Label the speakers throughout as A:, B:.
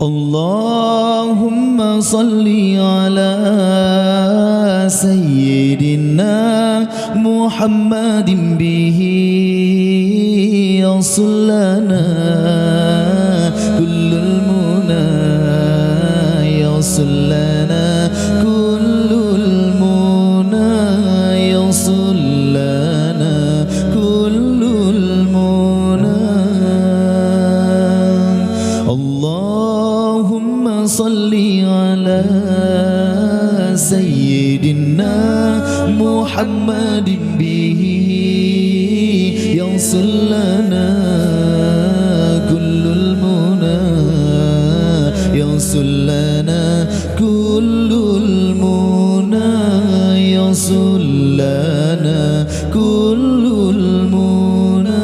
A: Allahumma salli ala sayyidina Muhammadin bihi yaslana kullul muna yaslana kullul muna yaslana kullul muna Allahumma salli ala sayyidina Muhammadin bihi yaslana kullul muna yaslana kullul muna yaslana kullul muna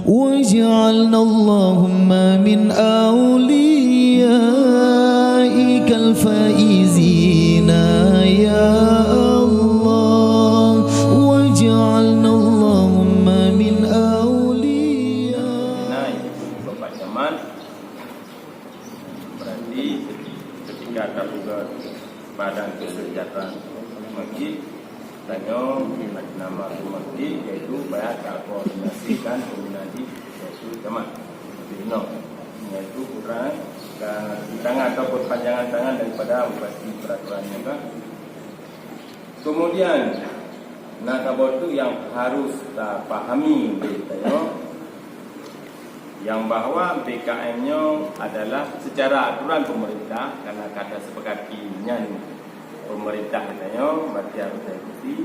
A: waj'alna Allahumma min awliyaikal faizina ya Allah waj'alna Allahumma min awliya.
B: Nah, Bapak Jaman berarti ketika terbuka badan kesejahteraan masjid tanya nama masjid yaitu bayar koordinasikan koordinasi yaitu Jaman Bino yaitu kurang tangan atau perpanjangan tangan daripada bupati peraturannya kan. Kemudian nakabot itu yang harus kita pahami beritanya yang bahwa BKM-nya adalah secara aturan pemerintah karena kata sepakatinya pemerintah katanya berarti harus diikuti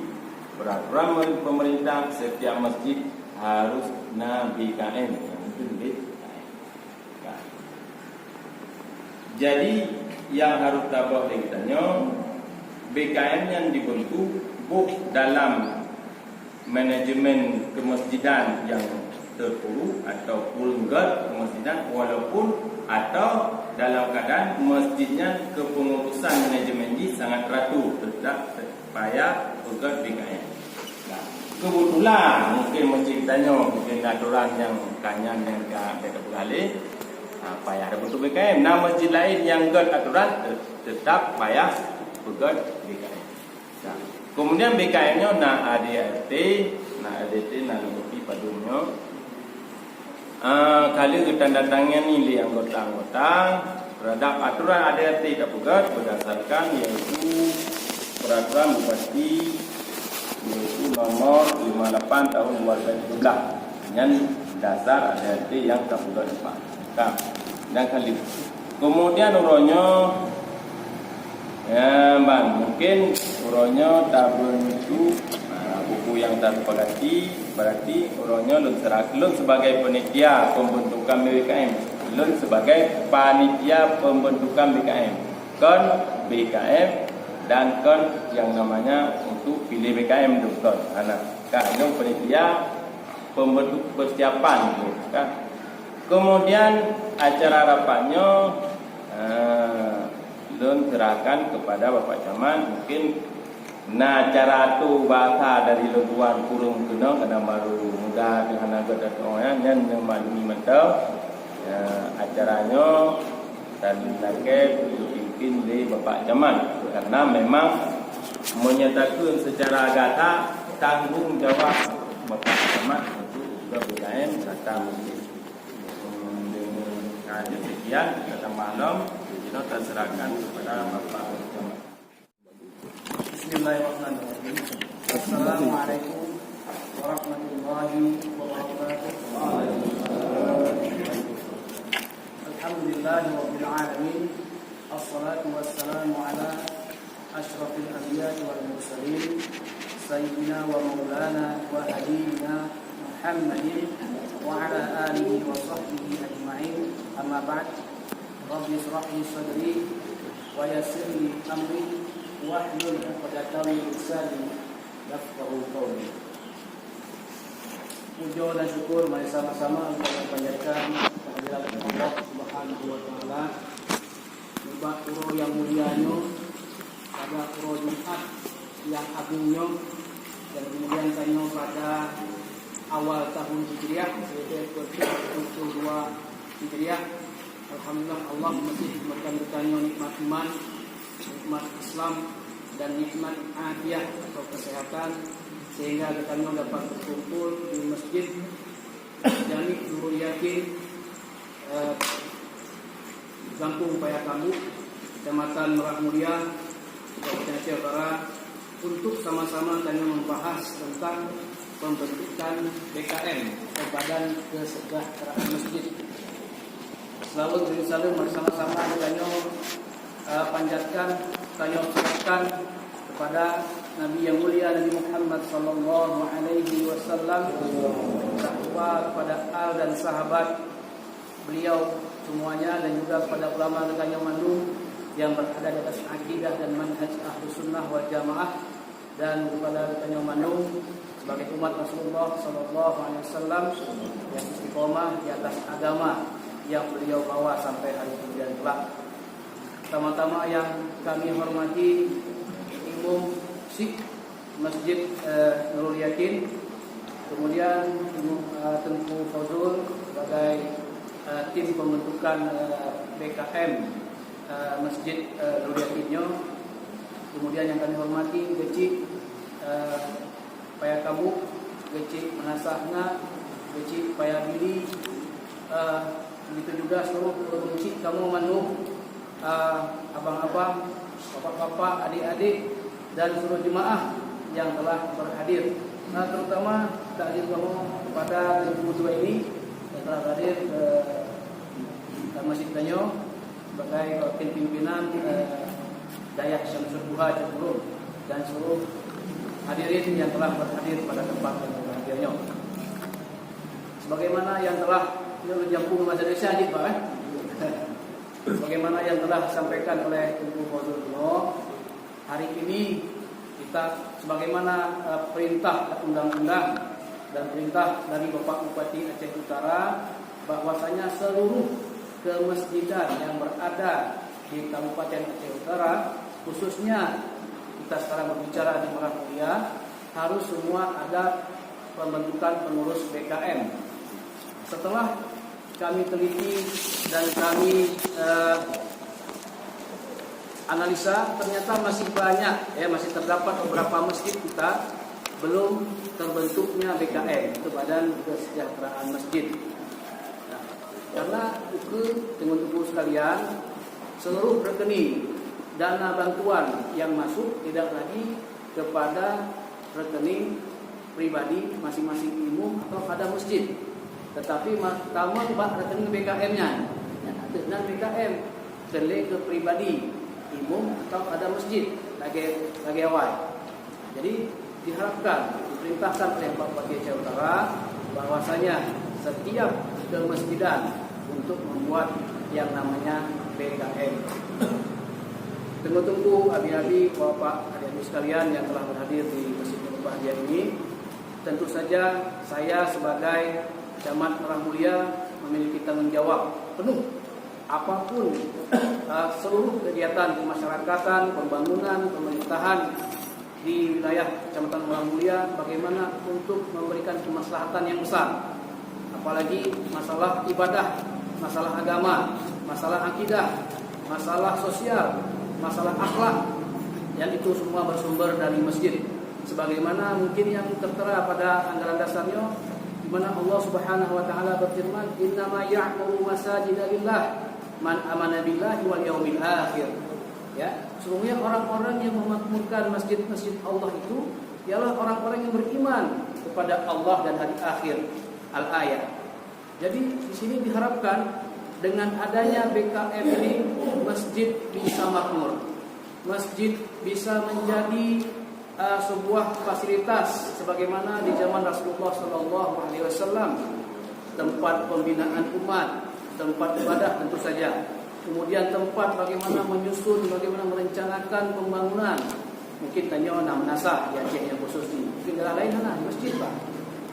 B: peraturan pemerintah setiap masjid harus BKM itu duit. Jadi yang harus tabah ditanya BKM yang dibentuk dalam manajemen kemasjidan yang terpuru atau pulgat kemasjidan walaupun atau dalam keadaan masjidnya kepengurusan manajemen ini sangat ratu tetap payah pegat BKM. Nah, kebetulan mungkin masjid tanya mungkin aturan yang kanyan yang dekat beralih payah ada bentuk BKM. Nah masjid lain yang gad aturan tetap payah pegat BKM. Nah, kemudian BKM-nya ADRT lebih padumnya. Kali kita datangnya ni anggota-anggota terhadap aturan ADRT tak pegat berdasarkan yaitu peraturan bupati yaitu nomor 58 tahun 2017 dengan dasar ADRT yang tak pegat dan kali kemudian uronyo ya bang mungkin uronyo tabun itu buku yang tersepakati berarti uronyo lun sebagai panitia pembentukan BKM lun sebagai panitia pembentukan BKM kon BKM dan kon yang namanya untuk pilih BKM dokter anak kan panitia pembentuk persiapan kan. Kemudian acara rapatnya lun serahkan kepada Bapak Camat mungkin acara tu bahasa dari luar kurung kena kena baru muda dengan agak datangnya yang maklumi mentau acaranya dan lagi dipimpin oleh Bapak Camat karena memang menyatakan secara gata tanggung jawab Bapak Camat untuk juga BKM datang hadir sekian datang malam kita terserahkan kepada Bapak Camat.
C: Bismillahirrahmanirrahim. Assalamualaikum warahmatullahi wabarakatuh. Alhamdulillahi rabbil alamin. Assalatu wassalamu ala asyrafil anbiya'i wal mursalin sayyidina wa maulana wa habibina Muhammadin wa ala alihi wa sahbihi ajma'in. Amma ba'd. Rabbi ishrah li sadri wa yassir li amri wahlul 'uqdatam min lisani yafqahu qawli. Puja dan syukur mari sama-sama kita panjatkan kehadirat Allah Subhanahu wa taala. Sebab pura yang mulianya pada pura Jumat yang agungnya dan kemudian tanya pada awal tahun Hijriah yaitu ke-42 Hijriah. Alhamdulillah Allah masih memberikan berkahnya nikmat iman, nikmat Islam, dan nikmat afiat atau kesehatan, sehingga kita dapat berkumpul di masjid Jami Nurul Yakin, Kampung Payakamu, Kecamatan Merak Mulia, Kabupaten Aceh Utara, untuk sama-sama kami membahas tentang pembentukan BKM atau Badan Kesejahteraan Masjid. Selalu bersama-sama kami panjatkan, kami ucapkan kepada Nabi yang mulia Nabi Muhammad sallallahu alaihi wasallam, kepada al dan sahabat beliau semuanya, dan juga kepada ulama rekan yang mandum yang berada di atas akidah dan manhaj Ahlus Sunnah wal Jamaah, dan kepada rekan yang mandum sebagai umat Rasulullah sallallahu alaihi wasallam yang istiqomah di atas agama yang beliau bawa sampai hari kemudian kelak. Pertama-tama yang kami hormati Imam Syekh Masjid Nurul Yakin, kemudian Tengku Fazul sebagai tim pembentukan BKM Masjid Nurul Yakinnya, kemudian yang kami hormati Gecik Payakamu, Gecik Menasahna, Gecik Payabili, begitu juga seluruh Gecik kamu Manu, abang-abang, bapak-bapak, adik-adik, dan seluruh jemaah yang telah berhadir. Nah, terutama takdir kamu pada Tengku dua ini yang telah hadir ke Masjid Tanyo sebagai wakil pimpinan Dayah Syamsul Duha Jembrun, dan seluruh hadirin yang telah berhadir pada tempat yang berhadirnya. Sebagaimana yang telah menjampung bahasa Indonesia di Pak, sebagaimana yang telah disampaikan oleh Tengku Fazul, hari ini kita sebagaimana perintah undang-undang dan perintah dari Bapak Bupati Aceh Utara, bahwasanya seluruh kemasjidan yang berada di Kabupaten Aceh Utara, khususnya kita sekarang berbicara di Merak Mulia, harus semua ada pembentukan pengurus BKM. Setelah kami teliti dan kami analisa, ternyata masih banyak, masih terdapat beberapa masjid kita belum terbentuknya BKM, itu Badan Kesejahteraan Masjid. Nah, karena itu teman-teman sekalian, seluruh rekening dana bantuan yang masuk tidak lagi kepada rekening pribadi masing-masing imam atau pada masjid, tetapi tamu rekening BKM-nya, dan BKM terlebih ke pribadi imam atau ada masjid lagi awal. Jadi diharapkan, diperintahkan oleh Bapak Bupati Aceh Utara bahwasanya setiap kemasjidan untuk membuat yang namanya BKM. Tunggu-tunggu abi-abi, bapak, adik-adik sekalian yang telah berhadir di masjid yang berbahagia ini, tentu saja saya sebagai Camat Merak Mulia memiliki tanggung jawab penuh. Apapun seluruh kegiatan kemasyarakatan, pembangunan, pemerintahan di wilayah Kecamatan Merak Mulia, bagaimana untuk memberikan kemaslahatan yang besar, apalagi masalah ibadah, masalah agama, masalah akidah, masalah sosial, masalah akhlak, yang itu semua bersumber dari masjid. Sebagaimana mungkin yang tertera pada anggaran dasarnya, di mana Allah Subhanahu wa taala berfirman, "Innama ya'muru masajida lillah man amana billahi wal yaumil akhir." Ya, sesungguhnya orang-orang yang memakmurkan masjid-masjid Allah itu ialah orang-orang yang beriman kepada Allah dan hari akhir. Al-ayat. Jadi di sini diharapkan dengan adanya BKM ini, masjid bisa makmur, masjid bisa menjadi sebuah fasilitas sebagaimana di zaman Rasulullah SAW, tempat pembinaan umat, tempat ibadah tentu saja. Kemudian tempat bagaimana menyusun, bagaimana merencanakan pembangunan. Mungkin tanya Menasah di Aceh yang khusus ini. Mungkin daerah lain mana masjid Pak.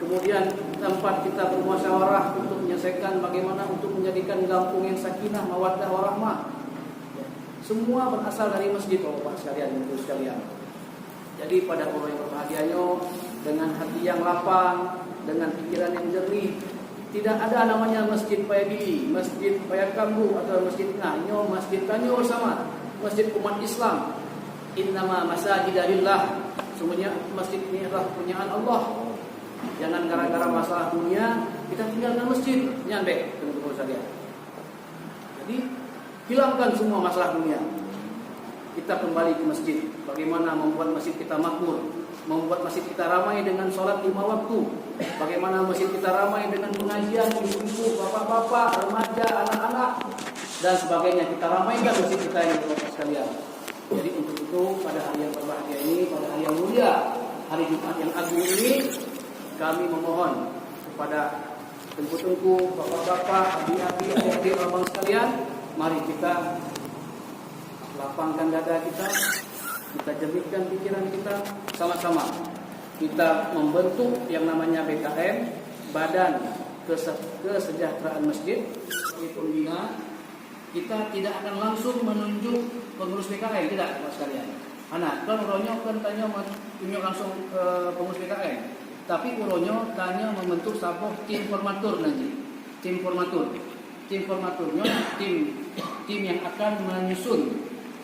C: Kemudian tempat kita bermusyawarah untuk menyelesaikan bagaimana untuk menjadikan kampung yang sakinah, mawaddah, warahmah. Semua berasal dari masjid, Bapak sekalian, Ibu sekalian. Jadi pada orang yang berbahagianya, dengan hati yang lapang, dengan pikiran yang jernih, tidak ada namanya masjid Payadili, masjid Payakambu atau masjid Nganyo, masjid Kanyo sama, masjid umat Islam. Innama masajidalillah. Semuanya masjid ini adalah kepunyaan Allah. Jangan gara-gara masalah dunia kita tinggalkan masjid, nyampe teman-teman sekalian. Jadi hilangkan semua masalah dunia. Kita kembali ke masjid. Bagaimana membuat masjid kita makmur, membuat masjid kita ramai dengan sholat 5 waktu. Bagaimana masjid kita ramai dengan pengajian ibu-ibu, bapak-bapak, remaja, anak-anak dan sebagainya. Kita ramaikan masjid kita ini teman-teman sekalian. Jadi untuk itu pada hari yang berbahagia ini, pada hari yang mulia, hari Jumat yang agung ini, kami memohon kepada tengku-tengku, bapak-bapak, adik-adik, adik-adik, abang sekalian, mari kita lapangkan dada kita jernihkan pikiran kita sama-sama. Kita membentuk yang namanya BKM, Badan Kesejahteraan Masjid, itu pembina. Kita tidak akan langsung menunjuk pengurus BKM, tidak, Mas sekalian. Anak kan uronyo kan tanya tunjuk langsung pengurus BKM. Tapi uronyo tanya membentuk sabuh tim formatur nanti. Tim formatur. Tim formaturnya tim yang akan menyusun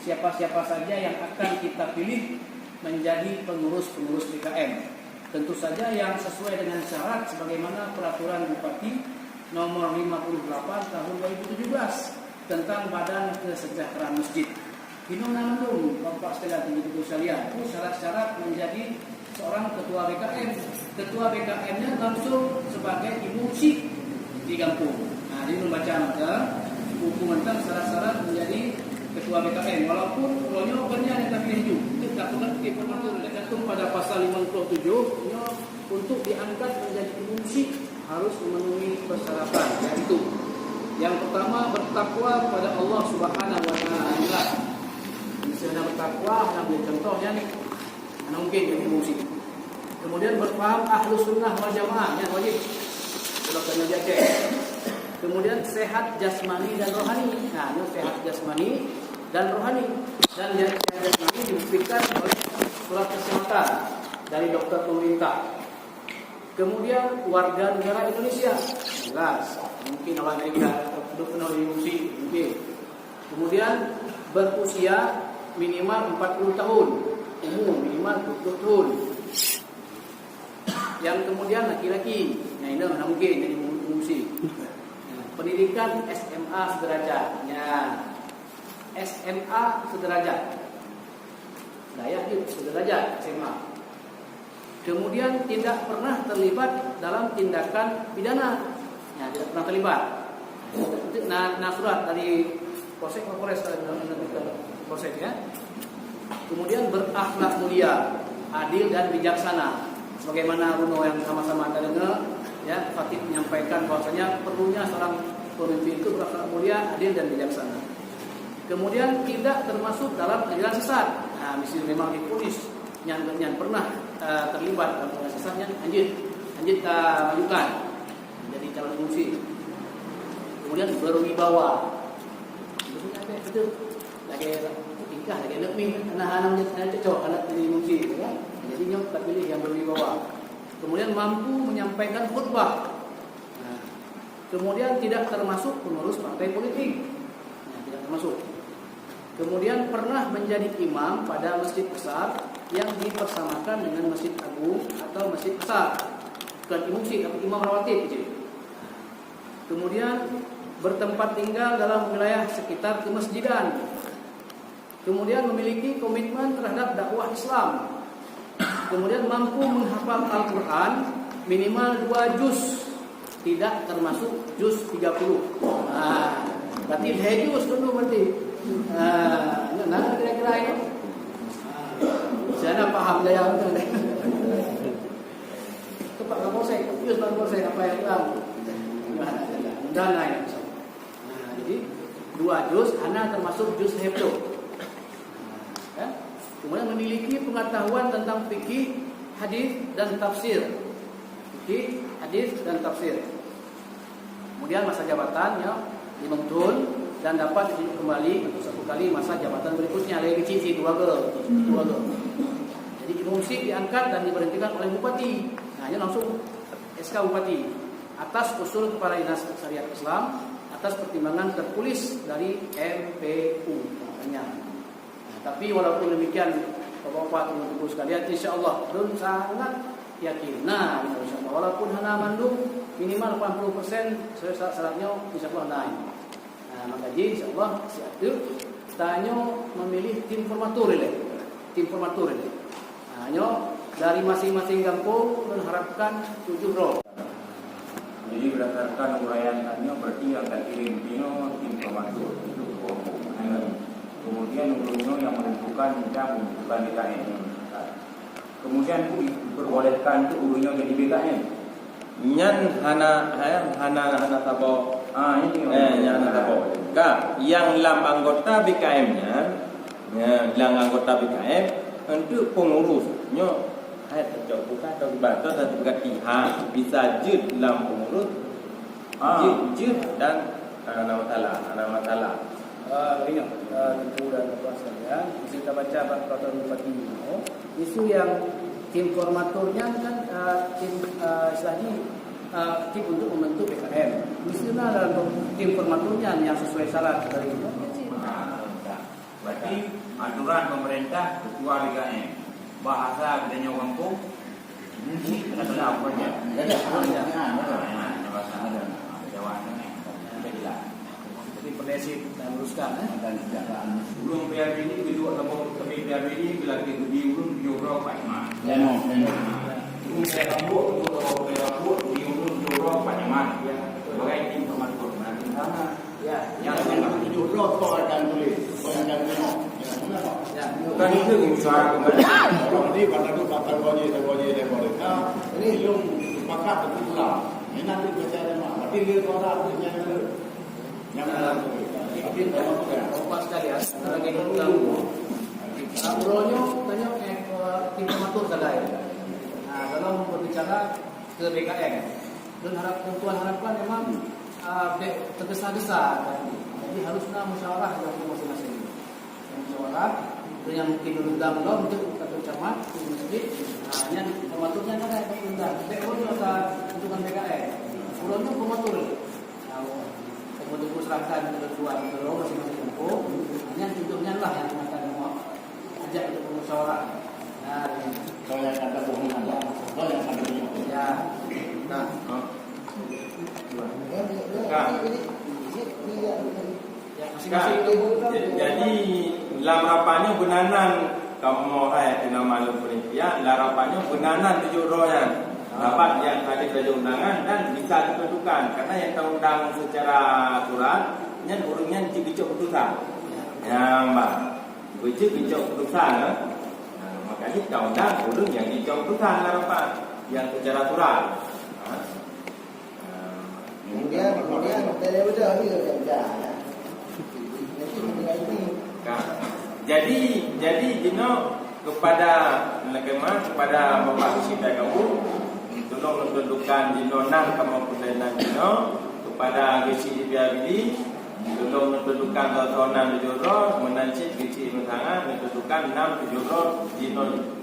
C: siapa-siapa saja yang akan kita pilih menjadi pengurus-pengurus BKM. Tentu saja yang sesuai dengan syarat sebagaimana peraturan Bupati nomor 58 tahun 2017 tentang Badan Kesejahteraan Masjid. Ini mengandung Bapak sekalian teman-teman sekalian, syarat-syarat menjadi seorang ketua BKM. Ketua BKM-nya langsung sebagai ibu musik di kampung. Nah, ini membaca maka buku tentang syarat-syarat menjadi ketua BKM. Walaupun ulonyo banyak yang terpilih juga. Kita tergantung pada pasal 57 untuk diangkat menjadi ibu musik harus memenuhi persyaratan, yaitu yang pertama bertakwa kepada Allah Subhanahu wa taala. Misalnya bertakwa, ambil contohnya nih. Mana mungkin jadi musik. Kemudian berpaham ahlus sunnah wal jamaah, yang wajib. Kalau kena jaket. Kemudian sehat jasmani dan rohani. Nah, sehat jasmani dan rohani. Dan yang sehat jasmani dibuktikan oleh surat kesehatan dari dokter pemerintah. Kemudian warga negara Indonesia. Jelas. Mungkin orang Amerika hidup penuh di musik, mungkin. Kemudian berusia minimal 40 tahun, umur minimal 20 tahun. Yang kemudian laki-laki, nah ini mana mungkin jadi musik. Pendidikan SMA sederajat, ya. SMA sederajat, layak itu sederajat SMA. Kemudian tidak pernah terlibat dalam tindakan pidana. Ya, tidak pernah terlibat. Nah surat dari Polsek ya. Kemudian berakhlak mulia, adil dan bijaksana. Sebagaimana Runo yang sama-sama kita dengar, ya, Fatih menyampaikan bahwasanya perlunya seorang pemimpin itu berakhlak mulia, adil dan bijaksana. Kemudian tidak termasuk dalam ajaran sesat. Nah, misalnya memang diponis yang pernah terlibat dalam ajaran sesatnya, anjir kita majukan jadi calon musik. Kemudian berwibawa. Betul. Lagi tingkah lagi nak min anak-anak cocok anak jadi musik ya. Jadi nyok tak pilih yang berwibawa. Kemudian mampu menyampaikan khutbah. Nah, kemudian tidak termasuk pengurus partai politik. Nah, tidak termasuk. Kemudian pernah menjadi imam pada masjid besar yang dipersamakan dengan masjid agung atau masjid besar. Bukan musik tapi imam rawatib gitu. Kemudian bertempat tinggal dalam wilayah sekitar kemasjidan. Kemudian memiliki komitmen terhadap dakwah Islam. Kemudian mampu menghafal Al-Quran minimal 2 juz, tidak termasuk juz 30. Nah, berarti juz dulu berarti. Nah, kira-kira ini. Saya paham daya itu. Pak Kapolsek, juz Kapolsek apa yang tahu? Dan lain. Nah, jadi 2 juz, hanya termasuk juz hifdz. Ya. Kemudian memiliki pengetahuan tentang fikih, hadis dan tafsir. Fikih, hadis dan tafsir. Kemudian masa jabatannya 5 tahun dan dapat ditunjuk kembali untuk 1 kali masa jabatan berikutnya. Lagi kecil 2 tahun. Jadi musik diangkat dan diberhentikan oleh bupati. Nah, ini langsung SK bupati. atas usul kepala dinas syariat Islam, atas pertimbangan tertulis dari MPU katanya. Nah, tapi walaupun demikian Bapak-bapak teman-teman sekalian, insyaallah belum sangat yakin. Nah, insyaallah walaupun hana mandung minimal 80% syaratnya insyaallah naik. Nah, maka jadi insyaallah siatu tanyo memilih tim formatur ini. Nah, dari masing-masing kampung mengharapkan 7 roh.
D: Jadi berdasarkan uraian tadi berarti yang akan kirim Tino tim formatur itu kelompok. Kemudian ulunyo yang menentukan jam menentukan BKN. Kemudian diperbolehkan itu ulunyo jadi BKN.
B: Nyan hana tabo.
D: Ini
B: Nyan hana tabo. Yang lam anggota BKM-nya, yang anggota BKM untuk pengurusnya terjauh bukan atau dibantu satu ketiha bisa jid dalam pengurus jid dan ada masalah.
C: Ini tentu dan bapak sekalian, kita baca peraturan Bupati Mino, isu yang tim formaturnya kan tim istilahnya tim untuk membentuk PKM. Misalnya dalam tim formaturnya yang sesuai syarat dari itu.
D: Berarti aturan pemerintah ketua BKN. Bahasa bedanya kampung ini ada apa aja?
C: Jadi perlesip dan luruskan
D: Ulung PRB ini kedua kelompok PRB ini bila kita di ulung jurau Pakman. Ulung PRB di ulung jurau Pakman. Sebagai tim formatur.
C: yang
D: jurau kau akan tulis, kau akan tengok.
B: Bukan itu usaha pemerintah.
D: Jadi pada itu bakal wajib mereka ini belum sepakat betul. Ini nanti bicara tapi dia orang punya yang
C: tapi bapak sekalian lagi dalam urunyo tanya tim formatur sadai. Nah, dalam berbicara ke BKN dan harapan memang tergesa-gesa. Jadi harusnya musyawarah dari masing-masing. Musyawarah yang mungkin diundang untuk satu camat di masjid. Nah, yang formaturnya kan ada diundang. Urunyo tentukan BKN. Urunyo formatur. Nah, untuk serahkan ketua masing-masing kampung. Hanya tentunya lah yang akan mau ajak untuk musyawarah. Nah,
D: kalau yang kata bohongan, kalau yang kata bohongan.
C: ya. Nah,
B: Jadi larapannya benanan kamu kena malu perintian, larapannya benanan 7 roh yang dapat yang hadir dari undangan dan bisa ditentukan karena yang terundang secara aturan yang urungnya dicicok keputusan. Ya, Mbak. Dicicok keputusan. Nah, makanya terundang urung yang dicicok keputusan larapan yang secara aturan.
E: Kemudian udah ni kerja.
B: Jadi Dino kepada Bapak Presiden kamu tolong menentukan Dino nan kamu persenan Dino kepada GC Biabili tolong menentukan tontonan Joro menancik GC Mentangan menentukan 6 Joro Dino.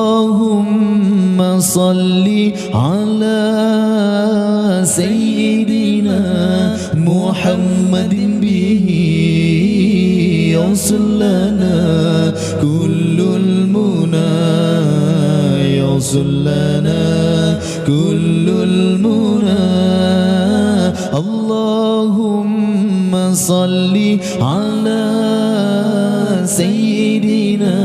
A: Allahumma salli ala sayyidina Muhammadin bihi yawsullana kullul muna yawsullana kullul muna Allahumma salli ala sayyidina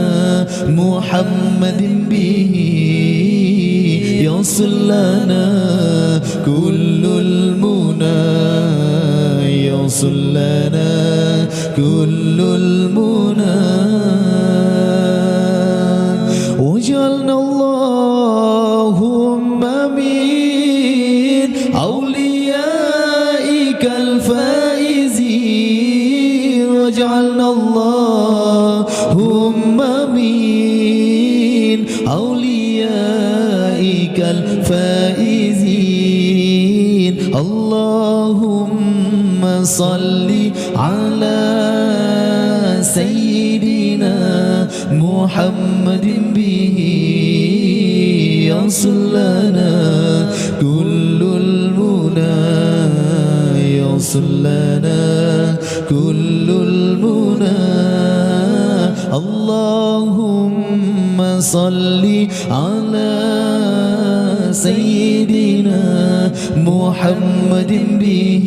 A: Muhammadin bihi yawsullana kullul muna yawsullana kullul muna wajalna Allahumma min awliyaikal faizin wajalna Allahumma min awliyaikal faizin Allahumma salli ala sayyidina Muhammad محمد به يصل لنا كل المنى يصل لنا كل المنى اللهم صل على سيدنا محمد به